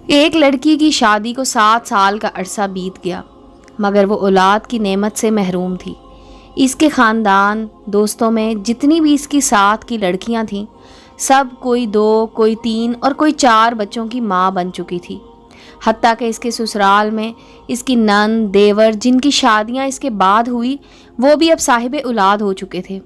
ایک لڑکی کی شادی کو 7 سال کا عرصہ بیت گیا، مگر وہ اولاد کی نعمت سے محروم تھی۔ اس کے خاندان دوستوں میں جتنی بھی اس کی ساتھ کی لڑکیاں تھیں، سب کوئی 2، کوئی 3 اور کوئی 4 بچوں کی ماں بن چکی تھی۔ حتیٰ کہ اس کے سسرال میں اس کی نند دیور جن کی شادیاں اس کے بعد ہوئی، وہ بھی اب صاحب اولاد ہو چکے تھے،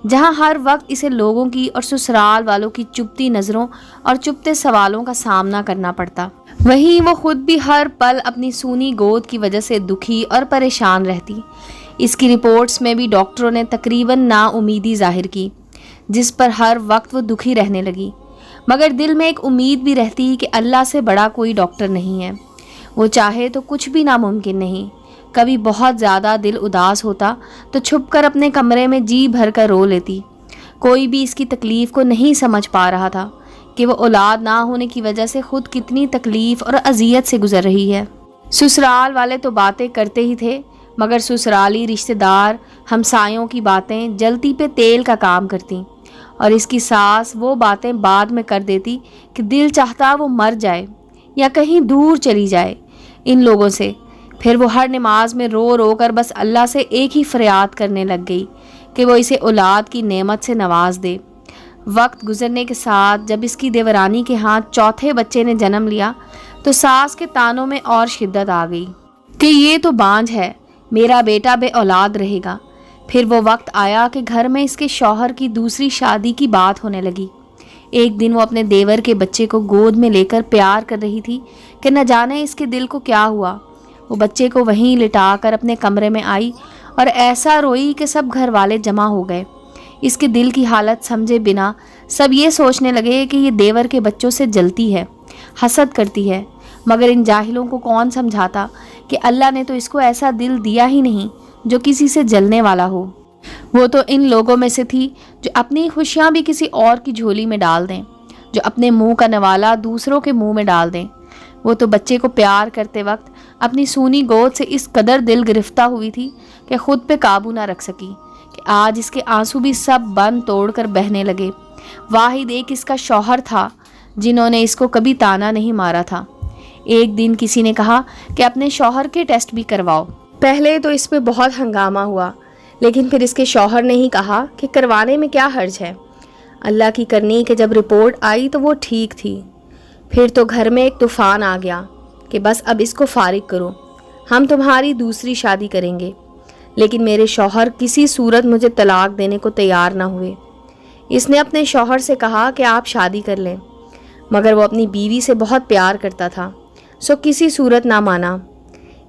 جہاں ہر وقت اسے لوگوں کی اور سسرال والوں کی چبھتی نظروں اور چبھتے سوالوں کا سامنا کرنا پڑتا۔ وہیں وہ خود بھی ہر پل اپنی سونی گود کی وجہ سے دکھی اور پریشان رہتی۔ اس کی رپورٹس میں بھی ڈاکٹروں نے تقریباً نا امیدی ظاہر کی، جس پر ہر وقت وہ دکھی رہنے لگی، مگر دل میں ایک امید بھی رہتی کہ اللہ سے بڑا کوئی ڈاکٹر نہیں ہے، وہ چاہے تو کچھ بھی ناممکن نہیں۔ کبھی بہت زیادہ دل اداس ہوتا تو چھپ کر اپنے کمرے میں جی بھر کر رو لیتی۔ کوئی بھی اس کی تکلیف کو نہیں سمجھ پا رہا تھا کہ وہ اولاد نہ ہونے کی وجہ سے خود کتنی تکلیف اور اذیت سے گزر رہی ہے۔ سسرال والے تو باتیں کرتے ہی تھے، مگر سسرالی رشتہ دار ہمسایوں کی باتیں جلتی پہ تیل کا کام کرتی، اور اس کی ساس وہ باتیں بعد میں کر دیتی کہ دل چاہتا وہ مر جائے یا کہیں دور چلی جائے ان لوگوں سے۔ پھر وہ ہر نماز میں رو رو کر بس اللہ سے ایک ہی فریاد کرنے لگ گئی کہ وہ اسے اولاد کی نعمت سے نواز دے۔ وقت گزرنے کے ساتھ جب اس کی دیورانی کے ہاتھ چوتھے بچے نے جنم لیا تو ساس کے تانوں میں اور شدت آ گئی کہ یہ تو بانجھ ہے، میرا بیٹا بے اولاد رہے گا۔ پھر وہ وقت آیا کہ گھر میں اس کے شوہر کی دوسری شادی کی بات ہونے لگی۔ ایک دن وہ اپنے دیور کے بچے کو گود میں لے کر پیار کر رہی تھی کہ نہ جانے اس کے دل کو کیا ہوا۔ وہ بچے کو وہیں لٹا کر اپنے کمرے میں آئی اور ایسا روئی کہ سب گھر والے جمع ہو گئے۔ اس کے دل کی حالت سمجھے بنا سب یہ سوچنے لگے کہ یہ دیور کے بچوں سے جلتی ہے، حسد کرتی ہے، مگر ان جاہلوں کو کون سمجھاتا کہ اللہ نے تو اس کو ایسا دل دیا ہی نہیں جو کسی سے جلنے والا ہو۔ وہ تو ان لوگوں میں سے تھی جو اپنی خوشیاں بھی کسی اور کی جھولی میں ڈال دیں، جو اپنے منہ کا نوالا دوسروں کے منہ میں ڈال دیں۔ وہ تو بچے کو پیار کرتے وقت اپنی سونی گود سے اس قدر دل گرفتہ ہوئی تھی کہ خود پہ قابو نہ رکھ سکی کہ آج اس کے آنسو بھی سب بند توڑ کر بہنے لگے۔ واحد ایک اس کا شوہر تھا جنہوں نے اس کو کبھی تانا نہیں مارا تھا۔ ایک دن کسی نے کہا کہ اپنے شوہر کے ٹیسٹ بھی کرواؤ۔ پہلے تو اس پہ بہت ہنگامہ ہوا، لیکن پھر اس کے شوہر نے ہی کہا کہ کروانے میں کیا حرج ہے۔ اللہ کی کرنی کہ جب رپورٹ آئی تو وہ ٹھیک تھی۔ پھر تو گھر میں ایک طوفان آ گیا کہ بس اب اس کو فارغ کرو، ہم تمہاری دوسری شادی کریں گے۔ لیکن میرے شوہر کسی صورت مجھے طلاق دینے کو تیار نہ ہوئے۔ اس نے اپنے شوہر سے کہا کہ آپ شادی کر لیں، مگر وہ اپنی بیوی سے بہت پیار کرتا تھا، سو کسی صورت نہ مانا۔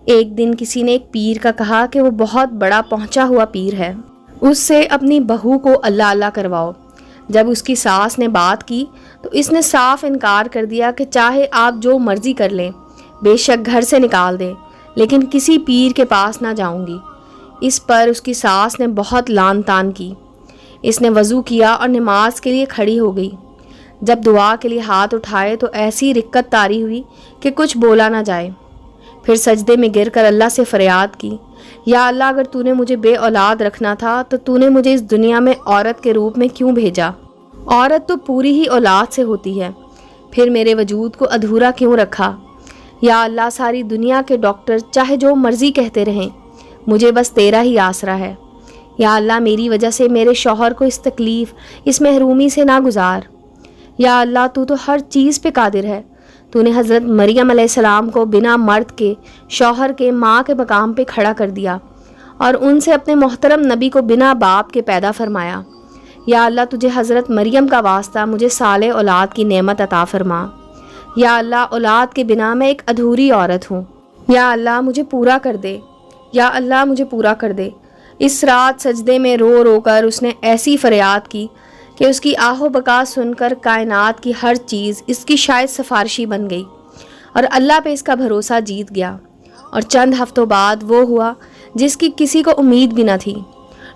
ایک دن کسی نے ایک پیر کا کہا کہ وہ بہت بڑا پہنچا ہوا پیر ہے، اس سے اپنی بہو کو اللہ اللہ کرواؤ۔ جب اس کی ساس نے بات کی تو اس نے صاف انکار کر دیا کہ چاہے آپ جو مرضی کر لیں، بے شک گھر سے نکال دیں، لیکن کسی پیر کے پاس نہ جاؤں گی۔ اس پر اس کی ساس نے بہت لان تان کی۔ اس نے وضو کیا اور نماز کے لیے کھڑی ہو گئی۔ جب دعا کے لیے ہاتھ اٹھائے تو ایسی رکت طاری ہوئی کہ کچھ بولا نہ جائے۔ پھر سجدے میں گر کر اللہ سے فریاد کی، یا اللہ اگر تو نے مجھے بے اولاد رکھنا تھا تو تو نے مجھے اس دنیا میں عورت کے روپ میں کیوں بھیجا؟ عورت تو پوری ہی اولاد سے ہوتی ہے، پھر میرے وجود کو ادھورا کیوں رکھا؟ یا اللہ ساری دنیا کے ڈاکٹر چاہے جو مرضی کہتے رہیں، مجھے بس تیرا ہی آسرا ہے۔ یا اللہ میری وجہ سے میرے شوہر کو اس تکلیف، اس محرومی سے نہ گزار۔ یا اللہ تو ہر چیز پہ قادر ہے، تو نے حضرت مریم علیہ السلام کو بنا مرد کے، شوہر کے، ماں کے مقام پہ کھڑا کر دیا اور ان سے اپنے محترم نبی کو بنا باپ کے پیدا فرمایا۔ یا اللہ تجھے حضرت مریم کا واسطہ مجھے صالح اولاد کی نعمت عطا فرما۔ یا اللہ اولاد کے بنا میں ایک ادھوری عورت ہوں، یا اللہ مجھے پورا کر دے، یا اللہ مجھے پورا کر دے۔ اس رات سجدے میں رو رو کر اس نے ایسی فریاد کی کہ اس کی آہ و بکا سن کر کائنات کی ہر چیز اس کی شاید سفارشی بن گئی اور اللہ پہ اس کا بھروسہ جیت گیا۔ اور چند ہفتوں بعد وہ ہوا جس کی کسی کو امید بھی نہ تھی۔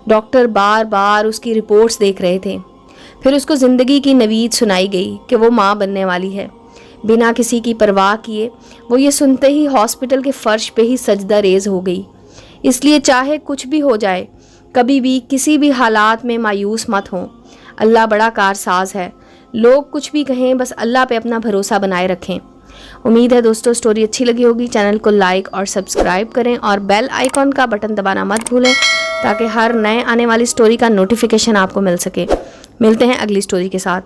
ڈاکٹر بار بار اس کی رپورٹس دیکھ رہے تھے۔ پھر اس کو زندگی کی نوید سنائی گئی کہ وہ ماں بننے والی ہے۔ بنا کسی کی پرواہ کیے وہ یہ سنتے ہی ہاسپٹل کے فرش پہ ہی سجدہ ریز ہو گئی۔ اس لیے چاہے کچھ بھی ہو جائے، کبھی بھی کسی بھی حالات میں مایوس مت ہوں۔ اللہ بڑا کارساز ہے، لوگ کچھ بھی کہیں بس اللہ پہ اپنا بھروسہ بنائے رکھیں۔ امید ہے دوستوں اسٹوری اچھی لگی ہوگی. چینل کو لائک اور سبسکرائب کریں اور بیل آئیکن کا بٹن دبانا مت بھولیں تاکہ ہر نئے آنے والی اسٹوری کا نوٹیفیکیشن آپ کو مل سکے. ملتے ہیں اگلی اسٹوری کے ساتھ.